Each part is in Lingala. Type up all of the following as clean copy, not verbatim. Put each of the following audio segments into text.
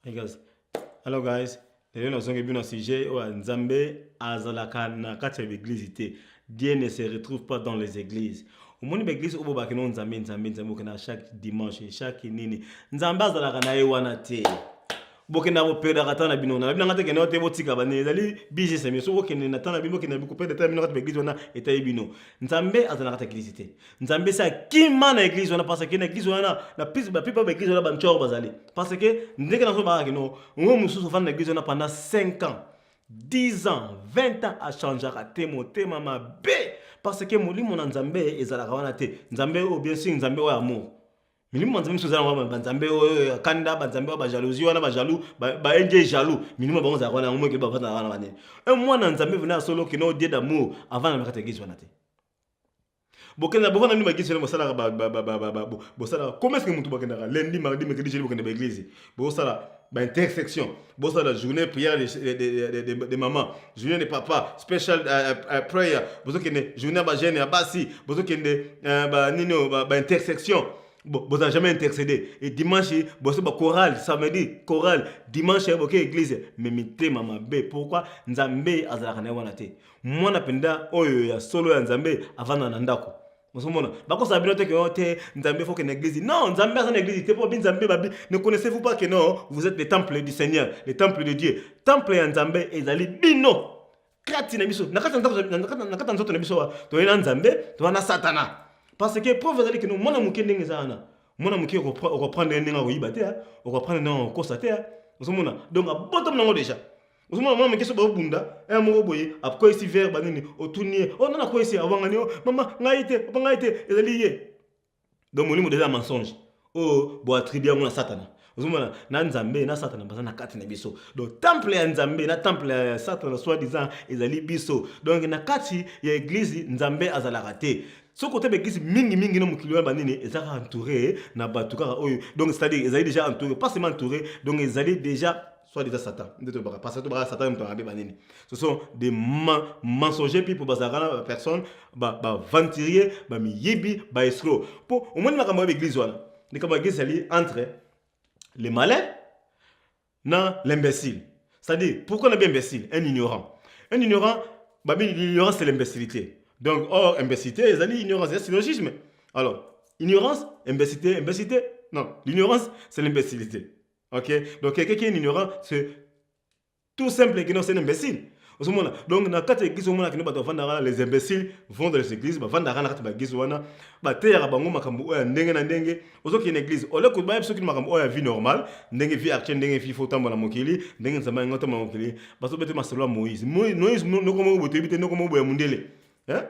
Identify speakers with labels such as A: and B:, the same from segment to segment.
A: Hey guys. Hello guys. Lelo nazongi bino sujet wa Nzambe azalaka na kati ya église te. Dieu ne se retrouve pas dans les églises. Omoni ba église obo bakino Nzambe okena chaque dimanche, chaque nini. Nzambe azalaka na ye wana te. Bokena bo peda kata na bino na bino ngate kena te botika bane ezali biji semi so okena na tana bino kena biko peda ta bino kata église wana eta bino. Nzambe azalaka ta église te. Nzambe sa kima na église wana parce que na église wana na prise ba pipa ba église wana ba nchor bazali. Parce que ndenge na so ba kino ngo mususu fa na église wana pendant 5 ans. 10 ans, 20 ans a changé à motema mabe parce que molimo na Nzambe ezalaka wana te. Nzambe o bien sûr Nzambe o amour. Minimum Nzambe sozala wana Nzambe o kanda Nzambe ba jalousie wana ba jaloux ba enje jaloux. Minimum bango za wana ngo ke ba vana wana wana. Un mois na Nzambe venait solo que no Dieu d'amour avant na kata église wana te. Bokena bokona ni magisi na sala bo sala comment est-ce que mutu bakenda lundi mardi mercredi jeudi bokenda ba église bo sala ba intersection bo sala journée prière de maman journée de papa special prayer bo kende journée ba jeune ya basi bo kende ba nino ba intersection vous n'avez jamais intercédé. Et dimanche, vous avez chorale, samedi, chorale, dimanche, vous avez église. Mais mité mama bé, pourquoi Nzambe azalaka wanate? Moi napenda oyo ya solo ya Nzambe avant nanandako. Vous comprenez? Bako sabino te que te Nzambe faut que l'église. Non, Nzambe a une église, te pour bien Nzambe babi. Ne connaissez-vous pas que non, vous êtes le temple du Seigneur, le temple de Dieu. Temple ya Nzambe ezali bino. Kati na biso, nakata nzoto na biso to ena Nzambe, to na Satana. Parce que preuve ezali que nous mona muke ndenge ezana mona muke reprendre ndenge oyiba te o reprendre ndenge kosa te ozomona donc abotom nango déjà ozomona mona muke so ba bunda moko boye apko ici vers banini otunie nana ko ici awangani mama ngai te ezali ye donc molimo déjà mensonge bo attribuer ngo na Satana ozomona na Nzambe na Satana baza na kati na biso donc temple ya Nzambe na temple ya Satana soit disant ezali biso donc na kati ya église Nzambe azalaka te. Ce côté l'église mingi no mukili wana banini ezaka entouré na batu kaka oyo donc c'est-à-dire ezali déjà entouré pas seulement entouré donc ezali déjà soit déjà Satan ndeto baka parce que baka Satan mto ngabe banini ce sont des mensongers puis pour bazaka personne ba venturier ba miyibi ba escroc pour au moins makambo l'église wana ni kama église ali entre les malins na l'imbécile c'est-à-dire pourquoi on est bien imbécile un ignorant l'ignorance c'est l'imbécilité. Donc, imbécilité, c'est l'ignorance, c'est un syllogisme. Alors, ignorance, imbécilité, non, l'ignorance, c'est l'imbécilité. Ok? Donc, quelqu'un qui est ignorant, c'est tout simple que non, c'est un imbécile. Donc, dans quatre églises, les imbéciles vont dans les églises, vont dans les églises, une église, au lieu que ceux qui ont une vie normale, une vie actuelle, une vie faut tambour la mokili, une vie mokili, parce que c'est Moïse. Moïse, nous comment hein?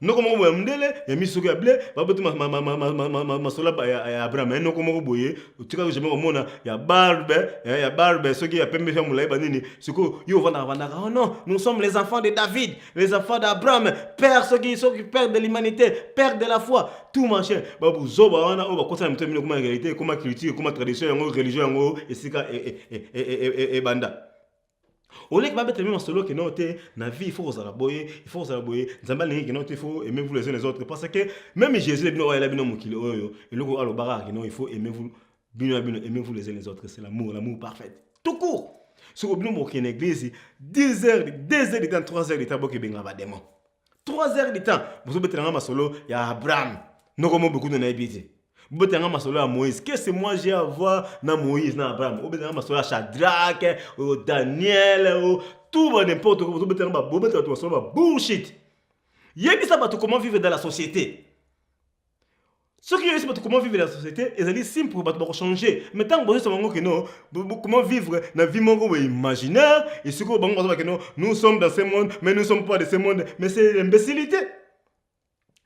A: Non comment vous mundele ya misuko ya ble baboto masola ya Abraham non comment vous boye tika que jamais omona ya barbe ceux qui a pembe fa mulai banini suko yo vana oh non nous sommes les enfants de David les enfants d'Abraham père ceux qui père de l'humanité père de la foi tout machin babu zoba wana o bakota na mtemino comme réalité comme culture comme tradition yango religion yango esika et banda. Au lieu que va mettre même solo que non te na vie il faut osala boyer Nzamba lingi que non il faut aimer vous les uns les autres parce que même Jésus le bino bino mokili oyo eloko alo bara que non il faut aimer vous aimer vous les uns les autres c'est l'amour parfait tout court sur bino mo une église 10 heures 2 heures de temps 3 heures de temps boke benga ba démon 3 heures de temps vous obetela nga masolo ya Abraham noko mo beaucoup de na ebité. Vous avez un à Moïse. Qu'est-ce que moi j'ai à voir dans Moïse, dans Abraham? Vous avez un à Shadrach, Daniel, tout n'importe quoi. Vous avez un bullshit. Il y a comment vivre dans la société. Ceux qui ont comment vivre dans la société, ils ont simple pour changer. Mais tant que vous savez comment vivre dans la vie imaginaire, et ce que nous sommes dans ce monde, mais nous ne sommes pas de ce monde, mais c'est l'imbécilité.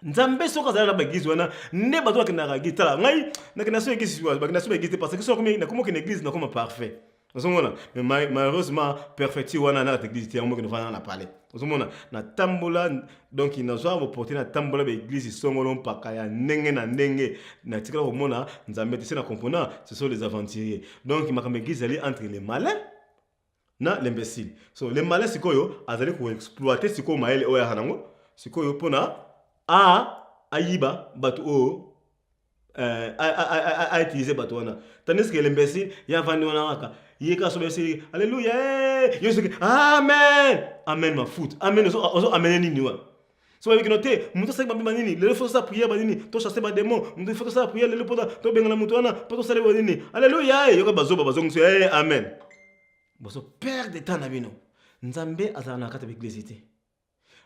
A: Nzambe soka zala ba église wana ne bato bakina gitala ngai nakina so église bakina so église parce que so comme na comme une église na comme parfait ozomona mais malheureusement perfecti wana na église ti yango que nous va na parler ozomona na tambola donc il n'a pas opportunité na tambola ba église songolo mpaka ya ndenge na ndenge na tikala komona Nzambe te na component ce sont les aventuriers donc makamba église ali entre les malins na l'imbécile so les malins sikoyo azali ko exploiter sikoyo maele oya hanango sikoyo pona ayiba batu a utilisé batu wana tandis que l'imbécile ya vandi wana waka Yeka so besi alléluia. Yo so amen. Amen ma foot. Amen ozo amen ni niwa. So avec noté, muto sa ba nini, le faut ça prière ba nini, to chasser ba démon, muto faut ça prière le poda, to bengala muto wana, to sale ba nini. Alléluia. Yo ka bazo amen. Boso perdre temps na bino. Nzambe azana na kata l'église té.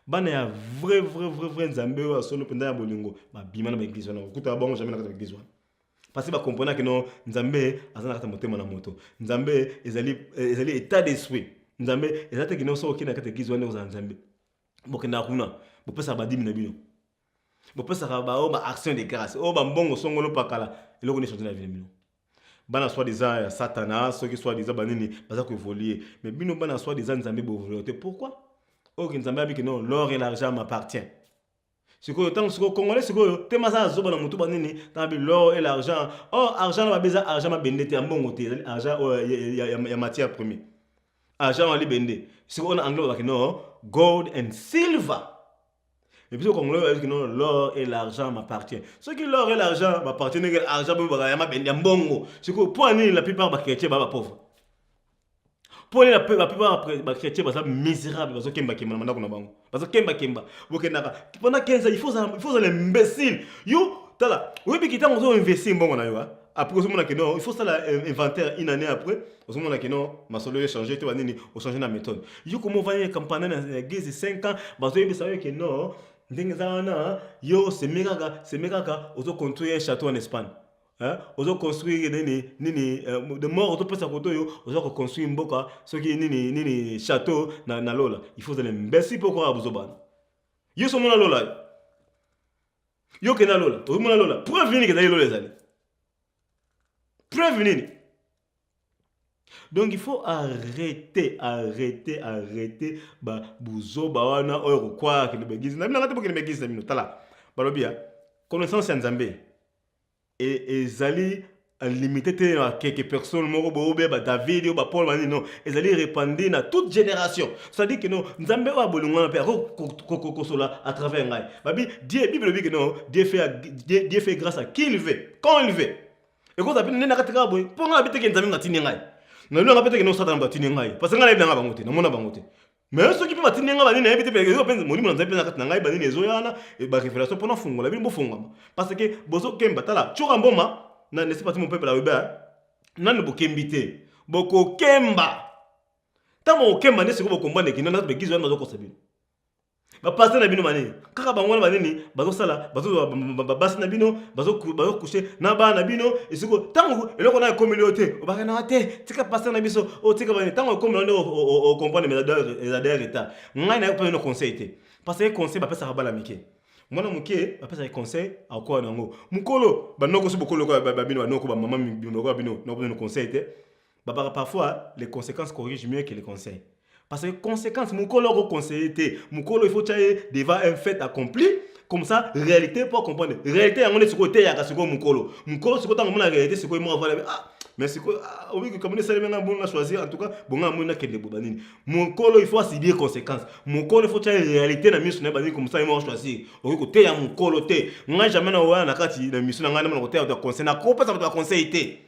A: Bana ya vrai nzambe wa solo penda ya bolingo, ba bima na ba église wana. Kuta bango jamais na kata l'église wana. Parce que ba comprendre que non nzambe azana kata motema na moto. Nzambe ezali état d'esprit. Nzambe ezate kino so okina kata église wana za nzambe. Bokenda kuna, bopesa ba dimi na bino. Bopesa ba action de grâce. O ba mbongo songolo pakala, eloko ni changer la vie na bino. Bana soit disant ya Satanas, ceux qui soit disant banini, baza ko évoluer. Mais bino bana soit disant nzambe bo évoluer. Pourquoi? Oh nzambe abi que non, l'or et l'argent m'appartient. C'est quoi tant que congolais c'est quoi te masa zo bana mutu banini, tant bi l'or et l'argent. Oh argent ba beza argent ma bendete en bon côté, argent ya matière première. Argent ali bende. C'est quoi en anglais ba que non, gold and silver. Et puis, comme l'or et l'argent m'appartiennent. Ce qui l'or et l'argent m'appartiennent, l'argent m'appartient. C'est que pour la plupart des chrétiens sont pauvres. Pour la plupart des chrétiens sont misérables. Parce que pendant 15 ans, il faut l'imbécile. Yo, tala, oui, puis qui t'a investi bon après, il faut ça l'inventaire une année après. Au moment où ma solo changé, tu vas changer la méthode. Yo, comment va y campagne dans l'église de 5 ans, parce que vous savez que non. Yo, c'est méga, on construire un château en Espagne. On construire de mort, on peut on construire un boka, ce qui est château na lola. Il faut aller merci pourquoi vous oban. Yo, c'est mon lola. Yo, que na lola. Tout le monde lola. Prévenir que d'ailleurs les années. Prévenir. Donc il faut arrêter ba buzo ba wana oyo kwa ke begizi na bina ngate bo ke begizi na bino tala balobia connaissance ya Nzambe et ezali limité te à quelques personnes moko bo be ba David ou ba Paul bani non ezali répandre na toute génération ça dit que non Nzambe wa bolunga na pe ko sola à travers ngai babi Dieu Bible dit que non Dieu fait grâce à qui il veut quand il veut et quand ça bina na katika boy pour nga bité ke Nzambe ngatini ngai na lelo ngapete ke no Satan batini ngai parce que ngai na bangote na mona bangote mais ceux qui peuvent batini ngai bani na bité pe ko penza molimo na Nzambe na katina ngai bani nezo yana e ba révélation pour na fungola bino bofunga parce que bozo kemba tala choka mboma na ne sais pas mon peuple la weba na ne bokembité boko kemba tamo kemba ne siko bokombane ki na begizo na zoko sabino ba passer na bino mani kaka bangwana banini bazo sala bazo basi na bino bazo coucher na ba na bino esiko tango eloko na communauté o ba na te tika passer na biso o tika bani tango communauté o comprendre mes adhérents état ngai na pas no conseil te parce que conseil ba pesa bala mike mwana muke ba pesa conseil a quoi nango mukolo ba noko so bokolo ba bino ba noko ba maman bino ko bino no conseil te ba parfois les conséquences corrigent mieux que les conseils. Parce que conséquence, mon colo conseiller, mon colo il faut changer devant un fait accompli. Comme ça, réalité pour comprendre. Réalité, on est sur côté, il y a ce que mon colo. Mon colo, c'est quoi dans la réalité, c'est quoi moi avoir ah, mais c'est quoi oui que comme on est seulement bon à choisir en tout cas bon à mon na kende bobanini. Mon colo il faut assumer conséquences. Mon colo il faut changer réalité na mission na banini comme ça il m'a choisir. Au côté ya mon colo té. Moi jamais na wa na kati na mission na ngana na côté de conseil na ko pas ça va conseiller té.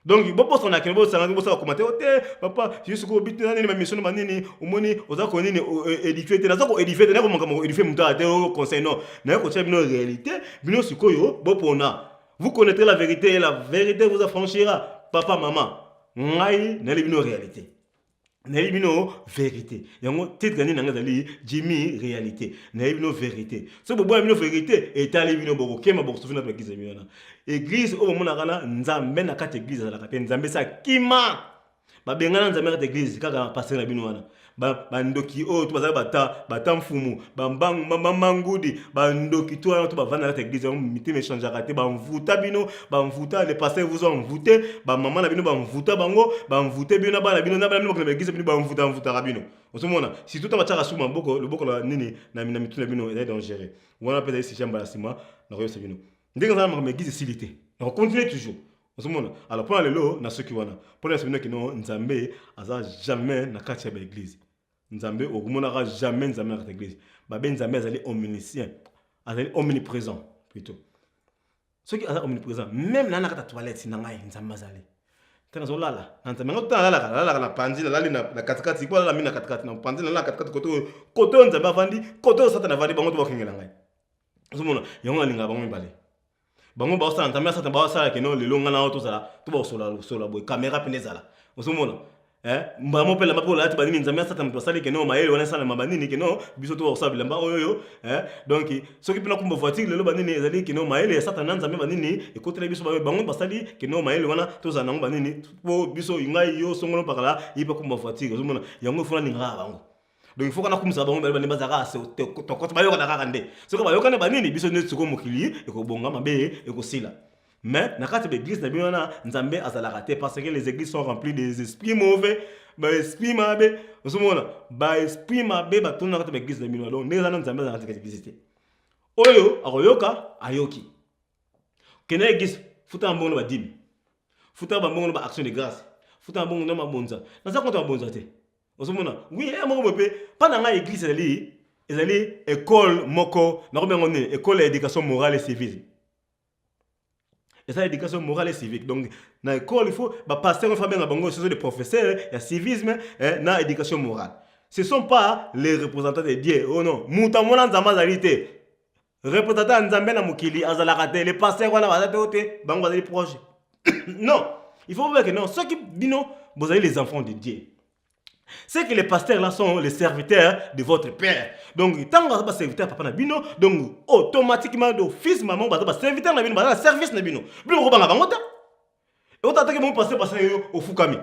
A: Donc bon poste on a que bon ça va commenter OK papa juste ko bit na ni ma mission manini omoni oza ko nini édifier te na zo ko édifier te na ko mo édifier muta te au conseil non na ko tsheba bino réalité bino sikoyo bo pona vous connaîtrez la vérité et la vérité vous affranchira papa maman ngai na bino réalité na bino vérité yango titre gani na ngazali Jimmy réalité na bino vérité so bo bino vérité etali bino boko kema boko sofina ba kiza bino na église o mona kana Nzambe na kati église la kati Nzambe sa kima ba bengana Nzambe na église kaka passer na bino wana ba ndoki o to bazala bata mfumu ba mangudi ba ndoki to wana to ba vana na église mité méchange raté ba mvuta bino ba mvuta les pasteurs vous ont mvuté ba maman na bino ba mvuta bango ba mvuté bino ba na bino na bino ko na église bino ba mvuta rabino osomona si tout ta chaka suma boko le boko la nini na mitu na bino est dangereux wana peut être si chamba la sima na koyo bino ndenge za ma église silité on continue toujours. Alors pour aller là, na ceux qui wana pour les semaines qui non Nzambe aza jamais na kati ya église. Nzambe ogumonaka jamais Nzambe na kati ya église. Ba ben Nzambe azali omniscient, azali omniprésent plutôt. Ceux qui azali omniprésent même na kati ya toilette na ngai Nzambe azali. tena zo lala na nzambe ngo tana lala na panzi lala na katikati kwa lala mina katikati na panzi lala katikati koto nzambe avandi koto satana avandi bango to bakengela ngai ozomona yango alinga bango mibale bango ba osala nzambe satana ba osala keno lelo ngana auto sala to ba sola boy camera pene zala ozomona mbamo pela mapo la tibani nzambe satana to sala keno maele wana sala mabandini keno biso to osala bilamba oyo donc soki pina kumba voiture lelo bandini ezali keno maele satana nzambe bandini ekotela biso bango basali keno maele wana to zana ngo bandini po biso ngai yo songolo pakala yipa kumba voiture ozomona yango fona ninga bango donc il faut qu'on a comme ça bon ben bazaka to ko bayoka na kakande soko bayoka na banini biso ne tsoko mokili ekobonga mabe ekosila mais na kati be église na bino na nzambe azalaka te parce que les églises sont remplies des esprits mauvais ba esprit mabe osomona ba esprit mabe ba tona kati be église na bino donc neza na nzambe azalaka te église te oyo akoyoka ayoki kena église futa mbongo ba dîme futa ba mbongo ba action de grâce futa mbongo na mabonza na za konta mabonza te osomona oui moko bope pendant la église ezali école moko na ko ngone école d'éducation morale et civique et ça éducation morale et civique donc na école il faut ba pasteur fa benga bango ce sont des professeurs ya civisme na éducation morale ce sont pas les représentants de Dieu oh non muta mona nzamba zalité représentant nzambe na mukili azalaka te les pasteurs wana bazate ote bango bazali proche non il faut voir que non ceux qui bino vous avez les enfants de Dieu. C'est que les pasteurs là sont les serviteurs de votre père. Donc, tant que vous êtes serviteur papa nabino, donc automatiquement d'office maman vous êtes serviteur nabino, vous êtes service nabino. Plus vous banga bangota. Et vous attaquez mon pasteur au fukami.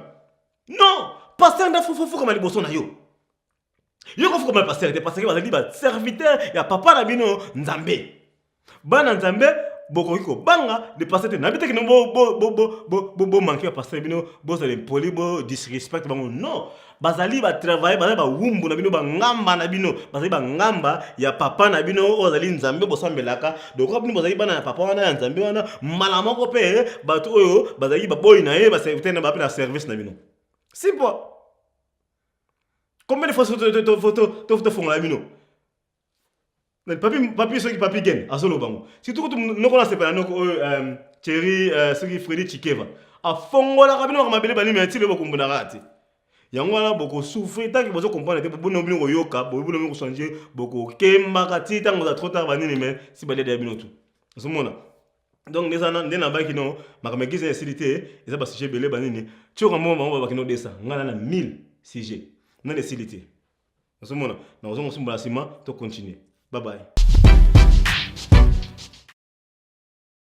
A: Non, pasteur na fukama liboso na yo. Yo ko fukama pasteur, parce que vous êtes serviteur ya papa nabino nzambe. Bana nzambe boko banga de passer na bité que no bo manquer passer bino bo ça les poli bo disrespect bango non bazali ba travailler bazali ba wumbu na bino ba ngamba na bino bazali ba ngamba ya papa na bino ozali nzambe bo sambelaka donc ko bino bazali bana ya papa wana ya nzambe wana mala moko pe bato oyo bazali ba boy na ye ba serviteur na ba pe na service na bino simple combien de fois to fonga la bino papi ceux qui papi gagne à solo bango surtout quand nous connaissons pas nous Thierry ceux qui Freddy Chikeva a fongola kabino ka mabele bani mais tile boko mbona rati yango wana boko souffrir tant que bozo comprendre te bono bino yoka bono bino changer boko kemba kati tant que trop tard bani mais si balé de bino tout somona donc les ana ndena ba kino makamegise ya silité eza ba sujet belé bani ni tio kamo ba kino desa ngana na 1000 sujet na les silité somona na ozongo sumba sima to continuer. Bye bye.